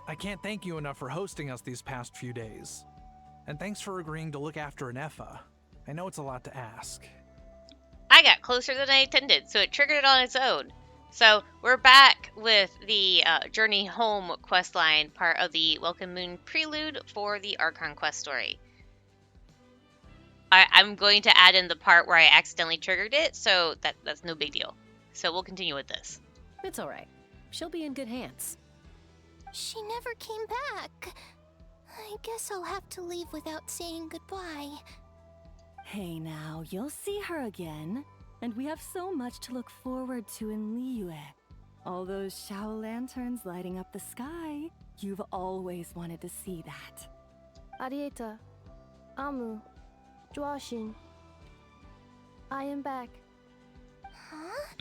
I can't thank you enough for hosting us these past few days. And thanks for agreeing to look after an Effa. I know it's a lot to ask. I got closer than I intended, so it triggered it on its own. So we're back with the Journey Home questline, part of the Welcome Moon prelude for the Archon quest story. I'm going to add in the part where I accidentally triggered it, so that's no big deal. So we'll continue with this. It's alright. She'll be in good hands. She never came back. I guess I'll have to leave without saying goodbye. Hey now, you'll see her again. And we have so much to look forward to in Liyue. All those Shao lanterns lighting up the sky. You've always wanted to see that. Arieta, Amu, Joashin. I am back. Huh?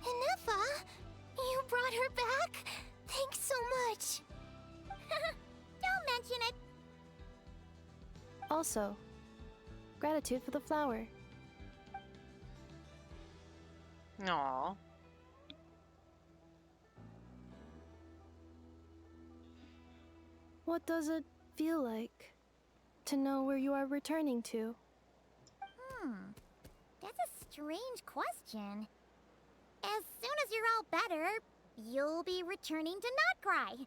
Inefa? You brought her back? Thanks so much. Don't mention it. Also, gratitude for the flower. Aww. What does it feel like to know where you are returning to? That's a strange question. As soon as you're all better, you'll be returning to Notcry.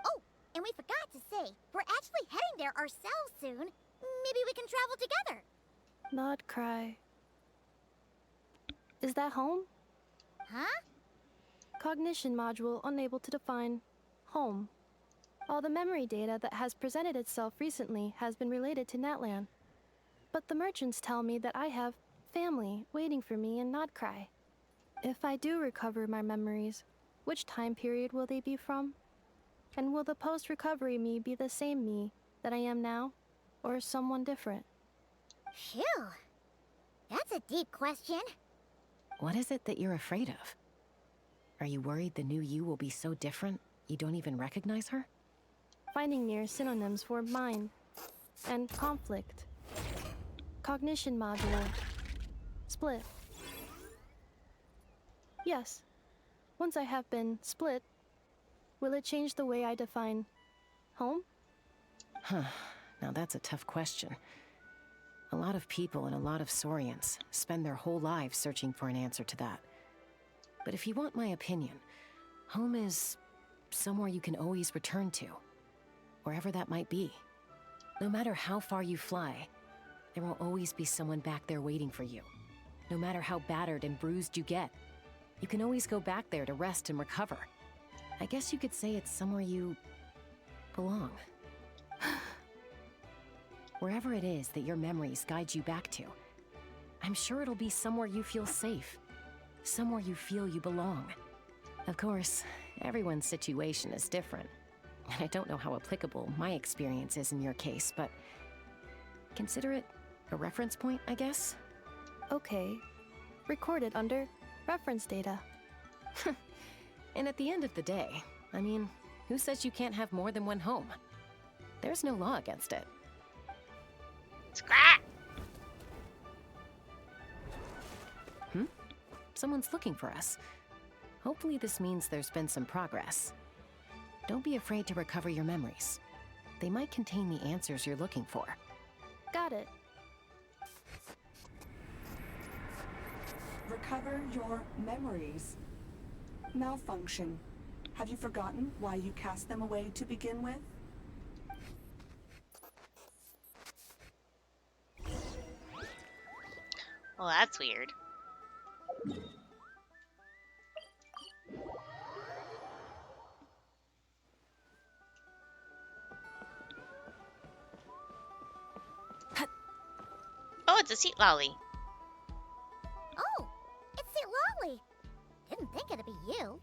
Oh, and we forgot to say, we're actually heading there ourselves soon. Maybe we can travel together. Not cry. Is that home? Huh? Cognition module unable to define home. All the memory data that has presented itself recently has been related to Natlan. But the merchants tell me that I have family waiting for me in Notcry. If I do recover my memories, which time period will they be from? And will the post-recovery me be the same me that I am now, or someone different? Phew. That's a deep question. What is it that you're afraid of? Are you worried the new you will be so different you don't even recognize her? Finding near synonyms for mind and conflict. Cognition module. Split. Yes. Once I have been split, will it change the way I define home? Huh. Now that's a tough question. A lot of people and a lot of Saurians spend their whole lives searching for an answer to that. But if you want my opinion, home is somewhere you can always return to. Wherever that might be. No matter how far you fly, there will always be someone back there waiting for you. No matter how battered and bruised you get, you can always go back there to rest and recover. I guess you could say it's somewhere you belong. Wherever it is that your memories guide you back to, I'm sure it'll be somewhere you feel safe. Somewhere you feel you belong. Of course, everyone's situation is different. And I don't know how applicable my experience is in your case, but consider it a reference point, I guess? Okay. Recorded under reference data. And at the end of the day, I mean, who says you can't have more than one home? There's no law against it. Scrap! Someone's looking for us. Hopefully this means there's been some progress. Don't be afraid to recover your memories. They might contain the answers you're looking for. Got it. Recover your memories. Malfunction. Have you forgotten why you cast them away to begin with? Well, that's weird. Oh, it's a seat lolly. Oh, it's Sir Lolly. Didn't think it'd be you.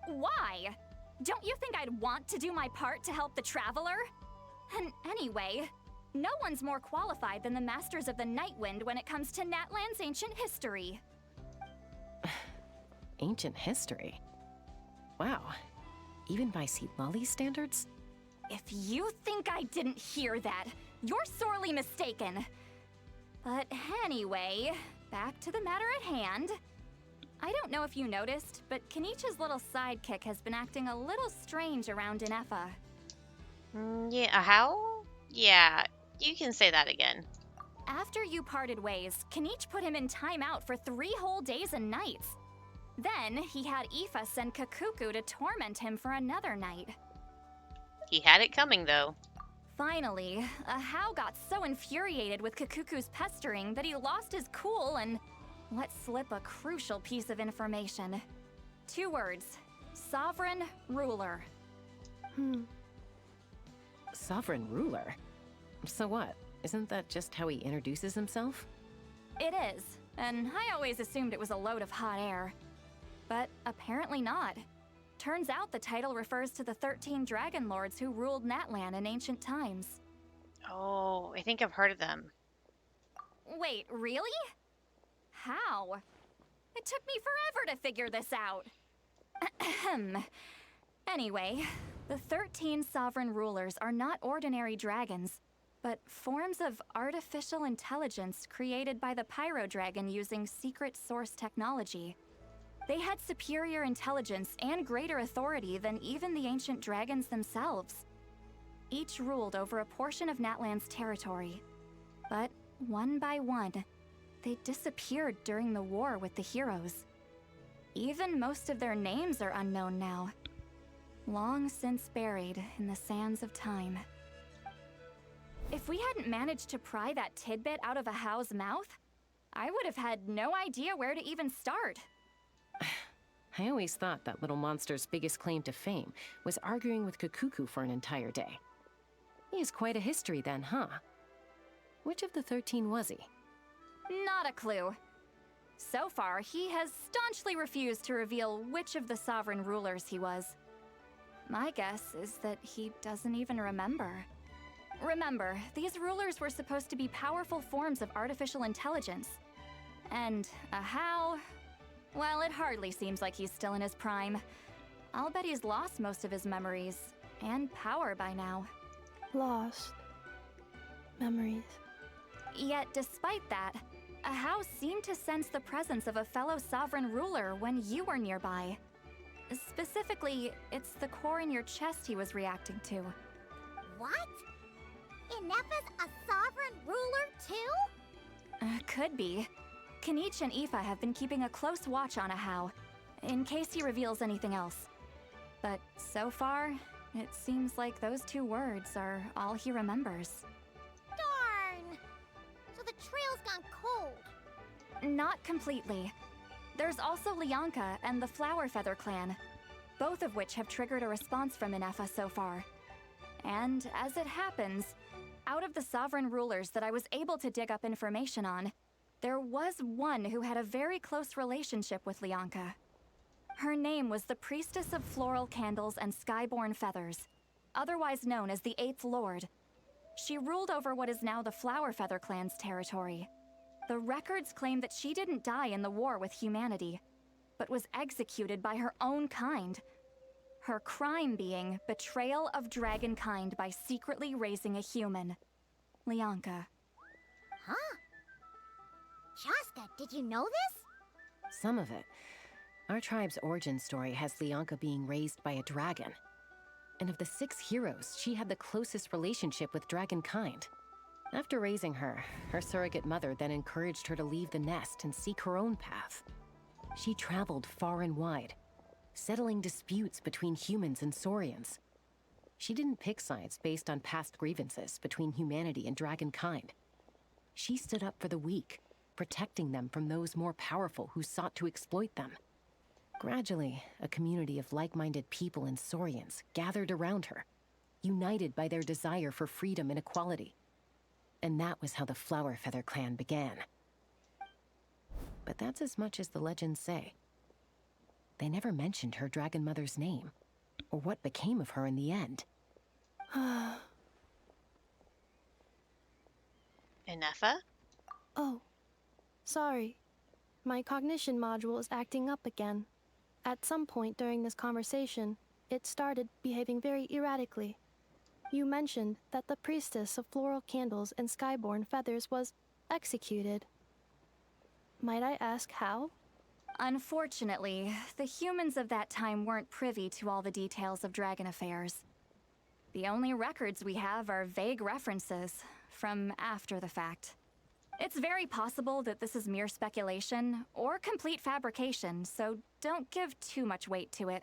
Why? Don't you think I'd want to do my part to help the Traveler? And anyway, no one's more qualified than the Masters of the Nightwind when it comes to Natlan's ancient history. Ancient history? Wow. Even by Seat Lolly's standards? If you think I didn't hear that, you're sorely mistaken. But anyway, back to the matter at hand. I don't know if you noticed, but Kenichi's little sidekick has been acting a little strange around Inefa. Yeah, how? Yeah, you can say that again. After you parted ways, Kenichi put him in timeout for 3 whole days and nights. Then he had Aoife send Kakuku to torment him for another night. He had it coming, though. Finally, Ahau got so infuriated with Kakuku's pestering that he lost his cool and let slip a crucial piece of information. 2 words: sovereign ruler. Sovereign ruler? So what? Isn't that just how he introduces himself? It is, and I always assumed it was a load of hot air. But apparently not. Turns out the title refers to the 13 dragon lords who ruled Natlan in ancient times. Oh, I think I've heard of them. Wait, really? How? It took me forever to figure this out. Ahem. Anyway, the 13 sovereign rulers are not ordinary dragons, but forms of artificial intelligence created by the Pyro Dragon using secret source technology. They had superior intelligence and greater authority than even the ancient dragons themselves. Each ruled over a portion of Natlan's territory. But one by one, they disappeared during the war with the heroes. Even most of their names are unknown now. Long since buried in the sands of time. If we hadn't managed to pry that tidbit out of Ahau's mouth, I would have had no idea where to even start. I always thought that little monster's biggest claim to fame was arguing with Kakuku for an entire day. He has quite a history then, huh? Which of the 13 was he? Not a clue. So far, he has staunchly refused to reveal which of the sovereign rulers he was. My guess is that he doesn't even remember. Remember, these rulers were supposed to be powerful forms of artificial intelligence. And Ahau, well, it hardly seems like he's still in his prime. I'll bet he's lost most of his memories and power by now. Lost. Memories. Yet, despite that, Ahau seemed to sense the presence of a fellow sovereign ruler when you were nearby. Specifically, it's the core in your chest he was reacting to. What? Inefa's a sovereign ruler too? Could be. Kenichi and Aoife have been keeping a close watch on Ahau, in case he reveals anything else. But so far, it seems like those 2 words are all he remembers. Darn! So the trail's gone cold. Not completely. There's also Lianka and the Flower Feather clan, both of which have triggered a response from Inefa so far. And as it happens, out of the sovereign rulers that I was able to dig up information on, there was one who had a very close relationship with Lianka. Her name was the Priestess of Floral Candles and Skyborn Feathers, otherwise known as the 8th Lord. She ruled over what is now the Flower Feather clan's territory. The records claim that she didn't die in the war with humanity, but was executed by her own kind. Her crime being betrayal of dragonkind by secretly raising a human. Lianka. Huh? Shasta, did you know this? Some of it. Our tribe's origin story has Lianka being raised by a dragon. And of the 6 heroes, she had the closest relationship with dragonkind. After raising her, her surrogate mother then encouraged her to leave the nest and seek her own path. She traveled far and wide, settling disputes between humans and saurians. She didn't pick sides based on past grievances between humanity and dragonkind. She stood up for the weak, protecting them from those more powerful who sought to exploit them. Gradually, a community of like-minded people and saurians gathered around her, united by their desire for freedom and equality. And that was how the Flower Feather clan began. But that's as much as the legends say. They never mentioned her dragon mother's name, or what became of her in the end. Inefa? Oh, sorry. My cognition module is acting up again. At some point during this conversation, it started behaving very erratically. You mentioned that the Priestess of Floral Candles and Skyborn Feathers was executed. Might I ask how? Unfortunately, the humans of that time weren't privy to all the details of dragon affairs. The only records we have are vague references from after the fact. It's very possible that this is mere speculation or complete fabrication, so don't give too much weight to it.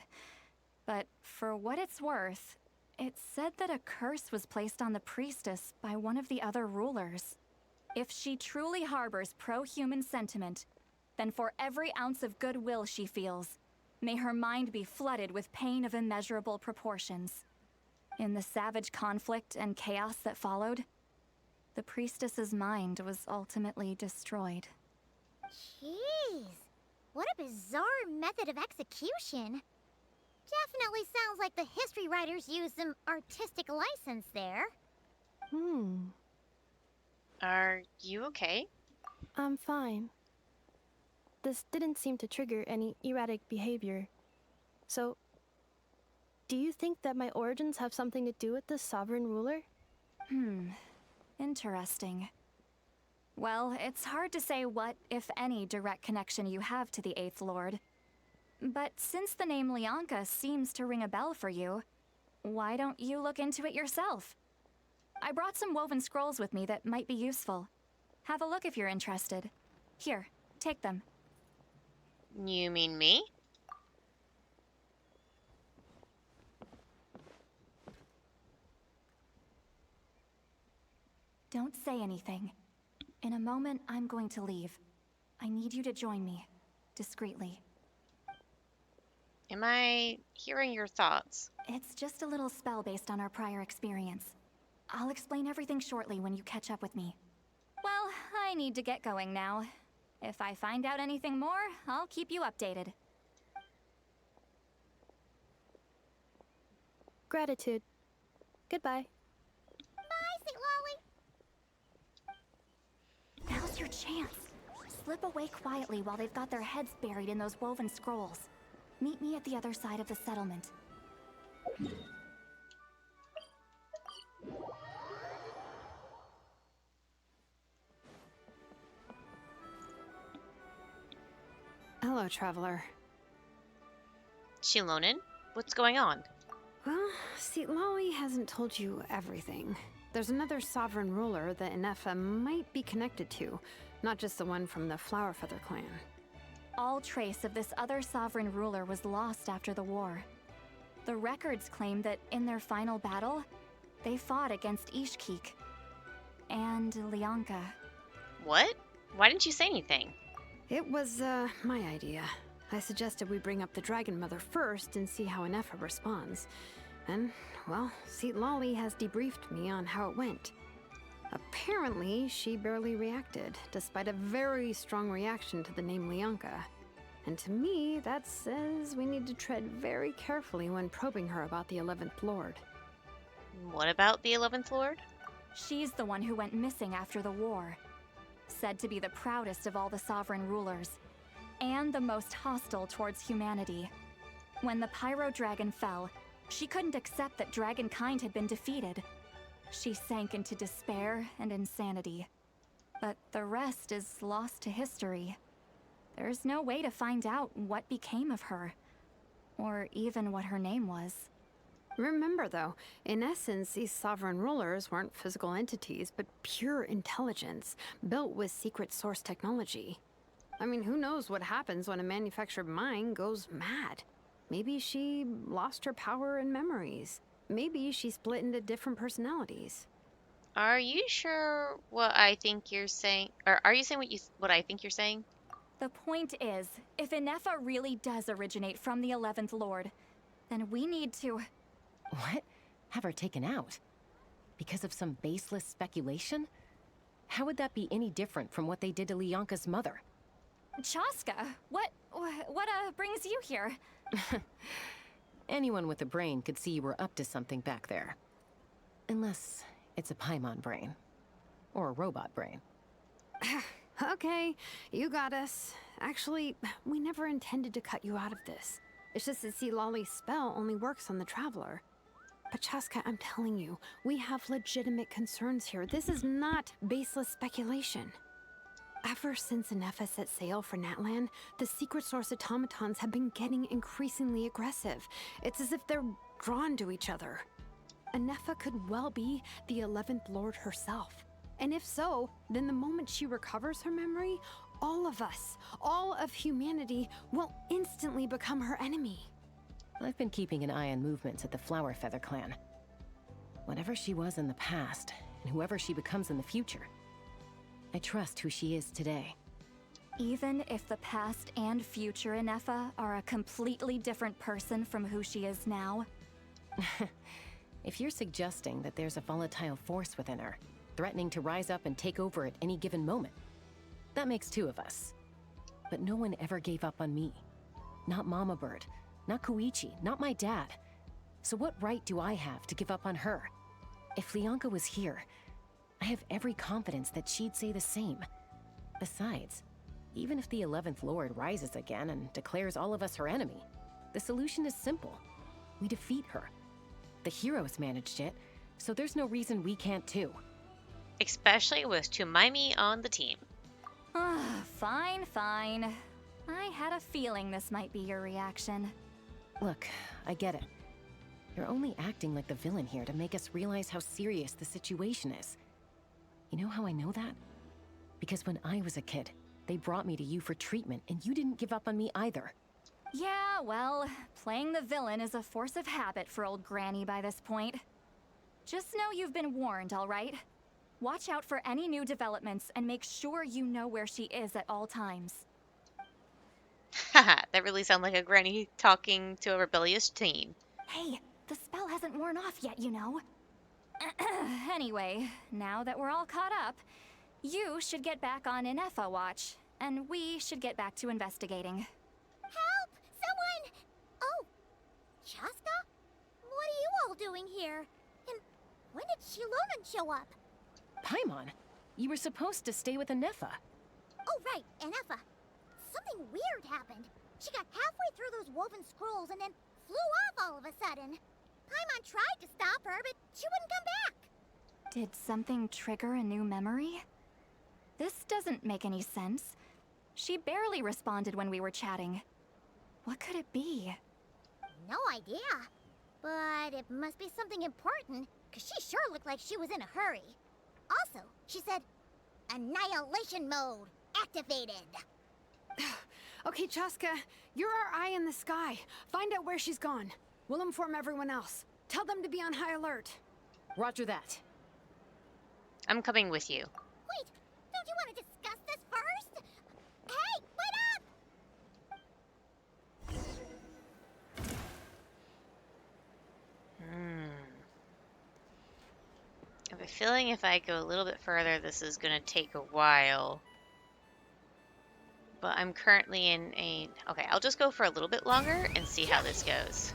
But for what it's worth, it said that a curse was placed on the priestess by one of the other rulers. If she truly harbors pro-human sentiment, then for every ounce of goodwill she feels, may her mind be flooded with pain of immeasurable proportions. In the savage conflict and chaos that followed, the priestess's mind was ultimately destroyed. Jeez, what a bizarre method of execution. Definitely sounds like the history writers used some artistic license there. Are you okay? I'm fine. This didn't seem to trigger any erratic behavior. So, do you think that my origins have something to do with this sovereign ruler? Interesting. Well, it's hard to say what, if any, direct connection you have to the Eighth Lord. But since the name Lianka seems to ring a bell for you, why don't you look into it yourself? I brought some woven scrolls with me that might be useful. Have a look if you're interested. Here, take them. You mean me? Don't say anything. In a moment, I'm going to leave. I need you to join me, discreetly. Am I hearing your thoughts? It's just a little spell based on our prior experience. I'll explain everything shortly when you catch up with me. Well, I need to get going now. If I find out anything more, I'll keep you updated. Gratitude. Goodbye. Bye, St. Lolly. Now's your chance. Slip away quietly while they've got their heads buried in those woven scrolls. Meet me at the other side of the settlement. Hello, traveler. Shilonin? What's going on? Well, see, Lolly hasn't told you everything. There's another sovereign ruler that Inefa might be connected to, not just the one from the Flower Feather clan. All trace of this other sovereign ruler was lost after the war. The records claim that in their final battle, they fought against Ishkik and Lianka. What? Why didn't you say anything? It was, my idea. I suggested we bring up the Dragon Mother first and see how Inefa responds. And, well, see, Lolly has debriefed me on how it went. Apparently, she barely reacted, despite a very strong reaction to the name Lianka. And to me, that says we need to tread very carefully when probing her about the 11th Lord. What about the 11th Lord? She's the one who went missing after the war. Said to be the proudest of all the sovereign rulers, and the most hostile towards humanity. When the Pyro Dragon fell, she couldn't accept that dragonkind had been defeated. She sank into despair and insanity. But the rest is lost to history. There's no way to find out what became of her, or even what her name was. Remember, though, in essence, these sovereign rulers weren't physical entities, but pure intelligence, built with secret source technology. I mean, who knows what happens when a manufactured mind goes mad? Maybe she lost her power and memories. Maybe she split into different personalities. Are you sure what I think you're saying? Or are you saying what I think you're saying? The point is, if Inefa really does originate from the 11th Lord, then we need to... What? Have her taken out? Because of some baseless speculation? How would that be any different from what they did to Lianka's mother? Chaska, what brings you here? Anyone with a brain could see you were up to something back there. Unless it's a Paimon brain. Or a robot brain. Okay, you got us. Actually, we never intended to cut you out of this. It's just that, see, Lolly's spell only works on the Traveler. But Chaska, I'm telling you, we have legitimate concerns here. This is not baseless speculation. Ever since Anefa set sail for Natlan, the secret source automatons have been getting increasingly aggressive. It's as if they're drawn to each other. Anefa could well be the 11th Lord herself. And if so, then the moment she recovers her memory, all of us, all of humanity, will instantly become her enemy. I've been keeping an eye on movements at the Flower Feather clan. Whatever she was in the past, and whoever she becomes in the future, I trust who she is today. Even if the past and future Anefa are a completely different person from who she is now? If you're suggesting that there's a volatile force within her, threatening to rise up and take over at any given moment, that makes two of us. But no one ever gave up on me. Not Mama Bird, not Koichi, not my dad. So what right do I have to give up on her? If Lianka was here, I have every confidence that she'd say the same. Besides, even if the 11th Lord rises again and declares all of us her enemy, the solution is simple. We defeat her. The heroes managed it, so there's no reason we can't too. Especially with Tumaimi on the team. Fine, fine. I had a feeling this might be your reaction. Look, I get it. You're only acting like the villain here to make us realize how serious the situation is. You know how I know that? Because when I was a kid, they brought me to you for treatment, and you didn't give up on me either. Yeah, well, playing the villain is a force of habit for old Granny by this point. Just know you've been warned, all right? Watch out for any new developments and make sure you know where she is at all times. Haha, that really sounds like a granny talking to a rebellious teen. Hey, the spell hasn't worn off yet, you know. Anyway, now that we're all caught up, you should get back on Inefa watch, and we should get back to investigating. Help! Someone! Oh, Chaska? What are you all doing here? And when did Shilonan show up? Paimon, you were supposed to stay with Anefa. Oh, right, Anefa. Something weird happened. She got halfway through those woven scrolls and then flew off all of a sudden. Paimon tried to stop her, but she wouldn't come back. Did something trigger a new memory? This doesn't make any sense. She barely responded when we were chatting. What could it be? No idea. But it must be something important, because she sure looked like she was in a hurry. Also, she said, Annihilation mode activated. Okay, Chaska, you're our eye in the sky. Find out where she's gone. We'll inform everyone else. Tell them to be on high alert. Roger that. I'm coming with you. Wait, don't you want to discuss this first? Hey, wait up! I have a feeling if I go a little bit further, this is going to take a while. But I'm currently in a... Okay, I'll just go for a little bit longer and see how this goes.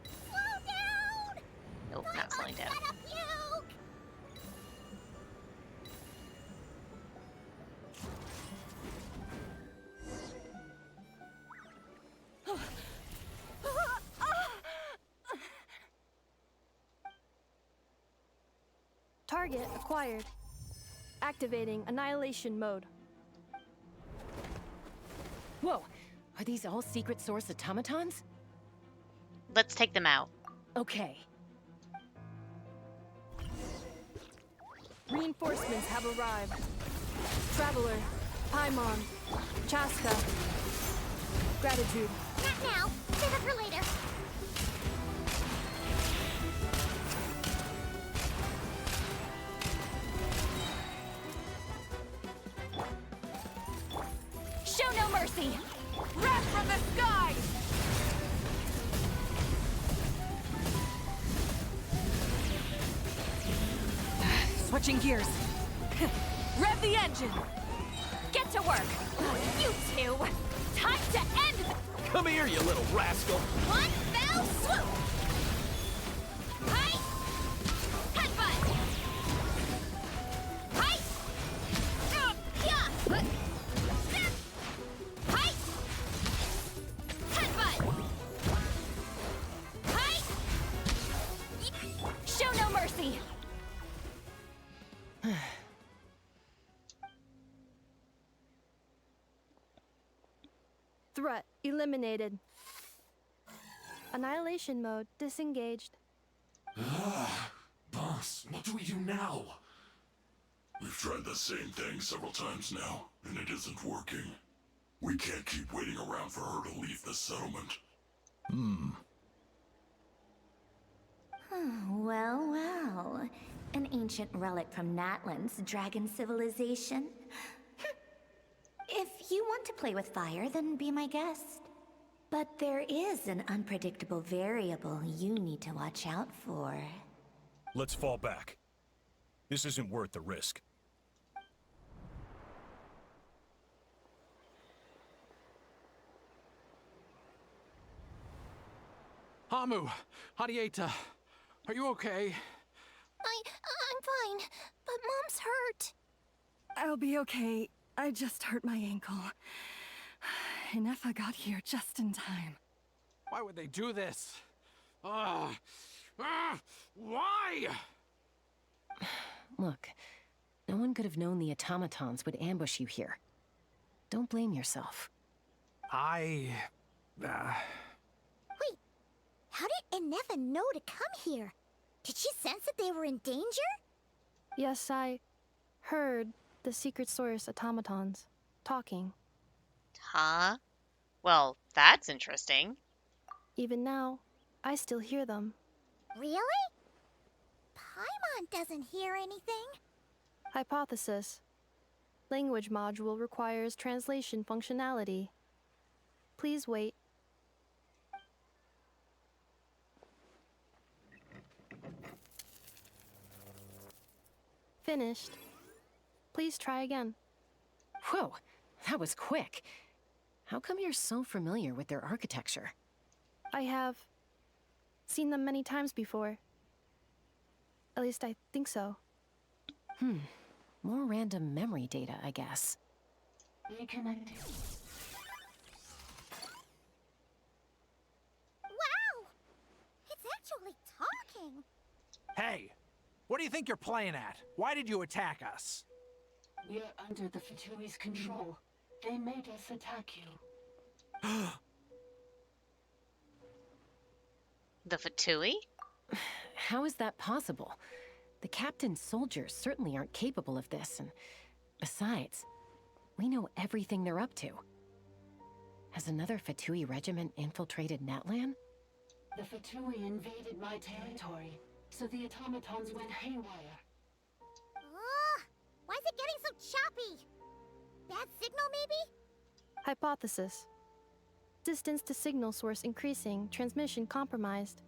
Slow down! Nope, not slowing down. Gotta puke! Target acquired. Activating annihilation mode. Whoa, are these all secret source automatons? Let's take them out. Okay. Reinforcements have arrived. Traveler, Paimon, Chaska. Gratitude. Not now. Save it for later. Show no mercy! Wrath from the sky! Switching gears. Rev the engine! Get to work! You two! Time to end the... Come here, you little rascal! One fell swoop! Hi! Headbutt! Hi! Yeah! Hi! Headbutt! Hi! Show no mercy! Threat eliminated. Annihilation mode disengaged. Boss, what do we do now? We've tried the same thing several times now, and it isn't working. We can't keep waiting around for her to leave the settlement. Well, well. An ancient relic from Natlan's dragon civilization. If you want to play with fire, then be my guest. But there is an unpredictable variable you need to watch out for. Let's fall back. This isn't worth the risk. Hamu, Hadieta, are you okay? I'm fine, but Mom's hurt. I'll be okay. I just hurt my ankle. Inefa got here just in time. Why would they do this? Why? Look, no one could have known the automatons would ambush you here. Don't blame yourself. I... Wait, how did Inefa know to come here? Did she sense that they were in danger? Yes, I heard the secret source automatons talking. Huh? Well, that's interesting. Even now, I still hear them. Really? Paimon doesn't hear anything. Hypothesis. Language module requires translation functionality. Please wait. Finished. Please try again. Whoa, that was quick. How come you're so familiar with their architecture? I have seen them many times before. At least I think so. More random memory data, I guess. Reconnecting. Wow! It's actually talking. Hey, what do you think you're playing at? Why did you attack us? We're under the Fatui's control. They made us attack you. The Fatui? How is that possible? The captain's soldiers certainly aren't capable of this, and besides, we know everything they're up to. Has another Fatui regiment infiltrated Natlan? The Fatui invaded my territory, so the automatons went haywire. Why is it getting so choppy? Bad signal, maybe? Hypothesis. Distance to signal source increasing, transmission compromised.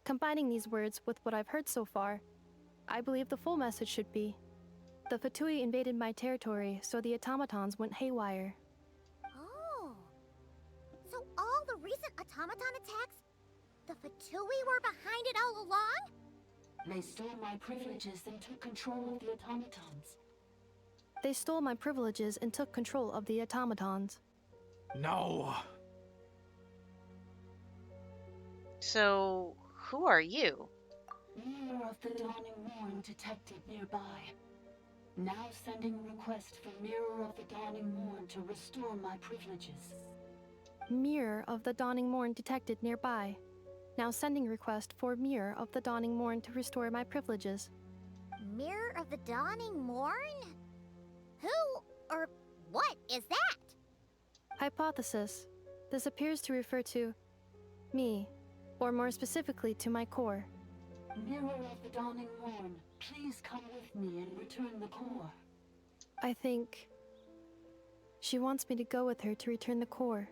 Combining these words with what I've heard so far, I believe the full message should be: the Fatui invaded my territory, so the automatons went haywire. Oh. So all the recent automaton attacks, the Fatui were behind it all along? They stole my privileges and took control of the automatons. They stole my privileges and took control of the automatons. No. So, who are you? Mirror of the Dawning Morn detected nearby. Now sending request for Mirror of the Dawning Morn to restore my privileges. Mirror of the Dawning Morn detected nearby. Now sending request for Mirror of the Dawning Morn to restore my privileges. Mirror of the Dawning Morn? Who or what is that? Hypothesis. This appears to refer to me, or more specifically to my core. Mirror of the Dawning Morn, please come with me and return the core. I think she wants me to go with her to return the core,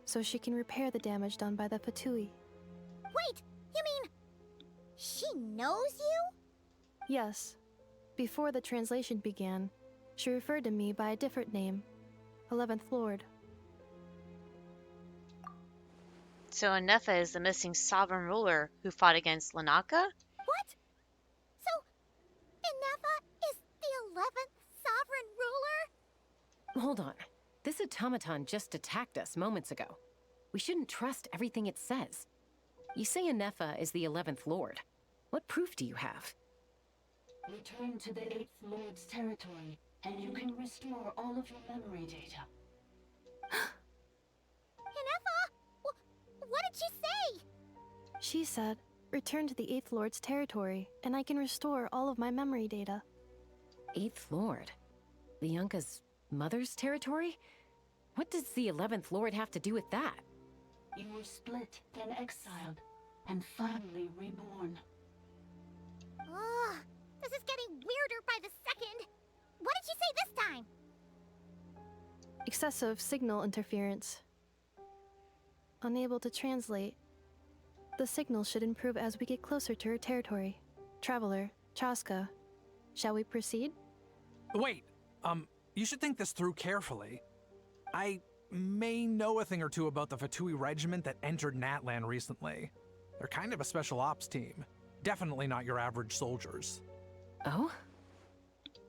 so she can repair the damage done by the Fatui. Wait, you mean she knows you? Yes. Before the translation began, she referred to me by a different name, 11th Lord. So Inefa is the missing sovereign ruler who fought against Lanaka? What? So, Inefa is the 11th sovereign ruler? Hold on. This automaton just attacked us moments ago. We shouldn't trust everything it says. You say Inefa is the 11th Lord. What proof do you have? Return to the 8th Lord's territory, and you can restore all of your memory data. did she say? She said, return to the 8th Lord's territory, and I can restore all of my memory data. 8th Lord? Bianca's mother's territory? What does the 11th Lord have to do with that? You were split, then exiled, and finally reborn. Ugh, this is getting weirder by the second. What did she say this time? Excessive signal interference. Unable to translate. The signal should improve as we get closer to her territory. Traveler, Chaska, shall we proceed? Wait, you should think this through carefully. I may know a thing or two about the Fatui regiment that entered Natlan recently. They're kind of a special ops team. Definitely not your average soldiers. Oh?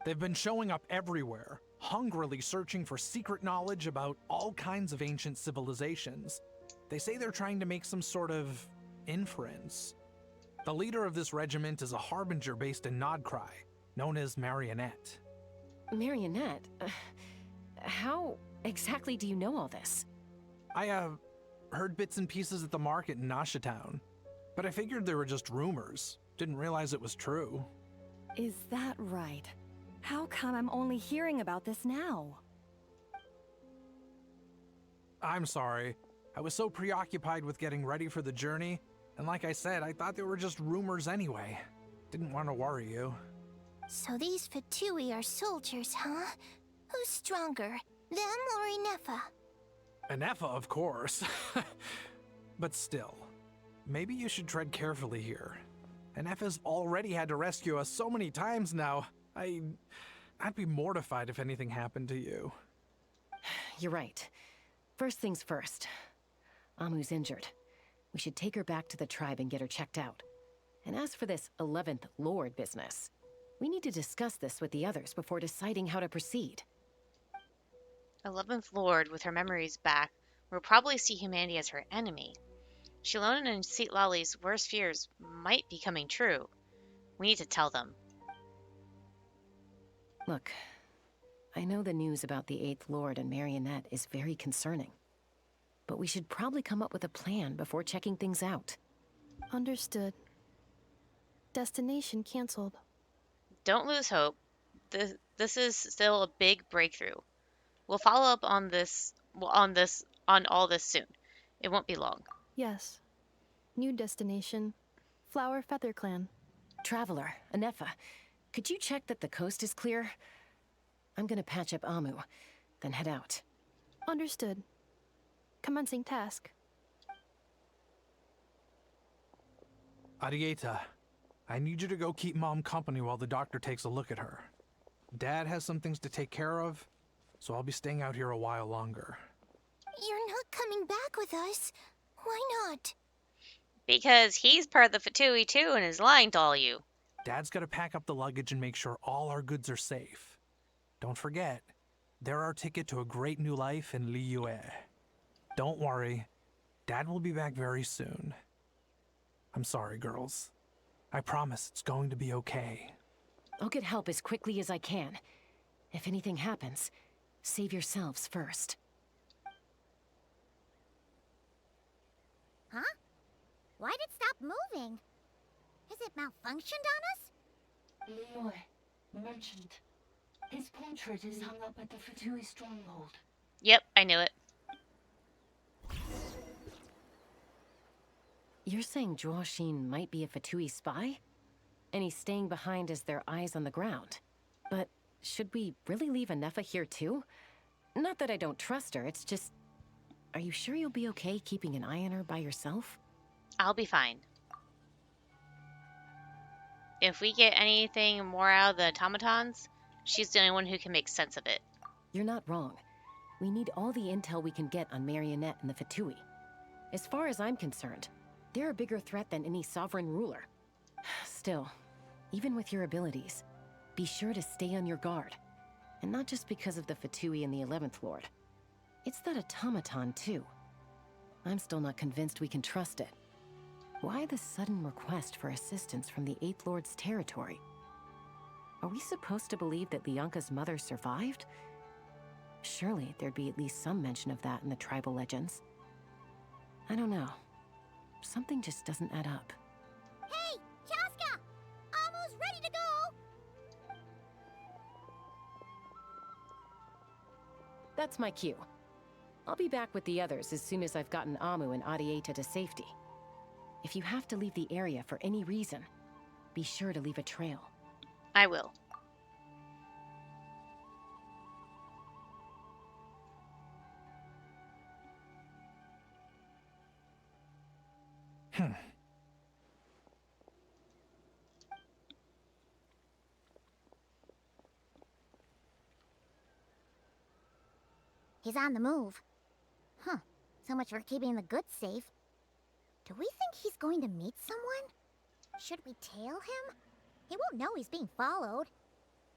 They've been showing up everywhere, hungrily searching for secret knowledge about all kinds of ancient civilizations. They say they're trying to make some sort of inference. The leader of this regiment is a harbinger based in Nodcry, known as Marionette. Marionette? How exactly do you know all this? I, heard bits and pieces at the market in Nasha Town, but I figured they were just rumors. Didn't realize it was true. Is that right? How come I'm only hearing about this now? I'm sorry. I was so preoccupied with getting ready for the journey, and like I said, I thought they were just rumors anyway. Didn't want to worry you. So these Fatui are soldiers, huh? Who's stronger, them or Inefa? Anefa, of course. But still, maybe you should tread carefully here. Anefa's already had to rescue us so many times now. I'd be mortified if anything happened to you. You're right. First things first. Amu's injured. We should take her back to the tribe and get her checked out. And as for this 11th Lord business, we need to discuss this with the others before deciding how to proceed. 11th Lord, with her memories back, will probably see humanity as her enemy. Shilona and Lali's worst fears might be coming true. We need to tell them. Look, I know the news about the 8th Lord and Marionette is very concerning. But we should probably come up with a plan before checking things out. Understood. Destination canceled. Don't lose hope. This is still a big breakthrough. We'll follow up on all this soon. It won't be long. Yes. New destination. Flower Feather Clan. Traveler, Anefa, could you check that the coast is clear? I'm gonna patch up Amu, then head out. Understood. Commencing task. Arieta, I need you to go keep Mom company while the doctor takes a look at her. Dad has some things to take care of, so I'll be staying out here a while longer. You're not coming back with us. Why not? Because he's part of the Fatui too and is lying to all you. Dad's gotta pack up the luggage and make sure all our goods are safe. Don't forget, they're our ticket to a great new life in Liyue. Don't worry, Dad will be back very soon. I'm sorry, girls. I promise it's going to be okay. I'll get help as quickly as I can. If anything happens, save yourselves first. Huh? Why'd it stop moving? Has it malfunctioned on us? Liyue, merchant. His portrait is hung up at the Fatui stronghold. Yep, I knew it. You're saying Zhuoxin might be a Fatui spy? And he's staying behind as their eyes on the ground. But should we really leave Anefa here too? Not that I don't trust her, it's just... Are you sure you'll be okay keeping an eye on her by yourself? I'll be fine. If we get anything more out of the automatons, she's the only one who can make sense of it. You're not wrong. We need all the intel we can get on Marionette and the Fatui. As far as I'm concerned, they're a bigger threat than any sovereign ruler. Still, even with your abilities, be sure to stay on your guard. And not just because of the Fatui and the 11th Lord. It's that automaton, too. I'm still not convinced we can trust it. Why the sudden request for assistance from the 8th Lord's territory? Are we supposed to believe that Lianka's mother survived? Surely there'd be at least some mention of that in the tribal legends. I don't know. something just doesn't add up. Hey, Chaska! Almost ready to go! That's my cue. I'll be back with the others as soon as I've gotten Amu and Adieta to safety. If you have to leave the area for any reason, be sure to leave a trail. I will. He's on the move. Huh. So much for keeping the goods safe. Do we think he's going to meet someone? Should we tail him? He won't know he's being followed.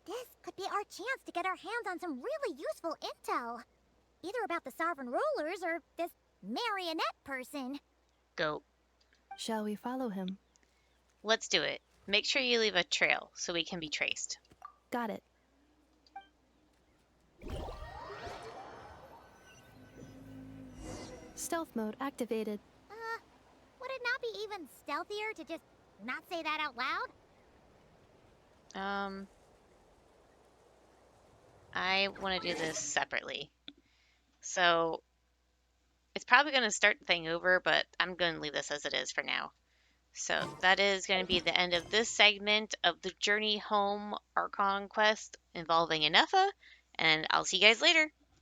This could be our chance to get our hands on some really useful intel. Either about the Sovereign Rulers or this marionette person. Go. Shall we follow him? Let's do it. Make sure you leave a trail so we can be traced. Got it. Stealth mode activated. Would it not be even stealthier to just not say that out loud? I want to do this separately. So it's probably going to start the thing over, but I'm going to leave this as it is for now. So that is going to be the end of this segment of the Journey Home Archon quest involving Inefa, and I'll see you guys later.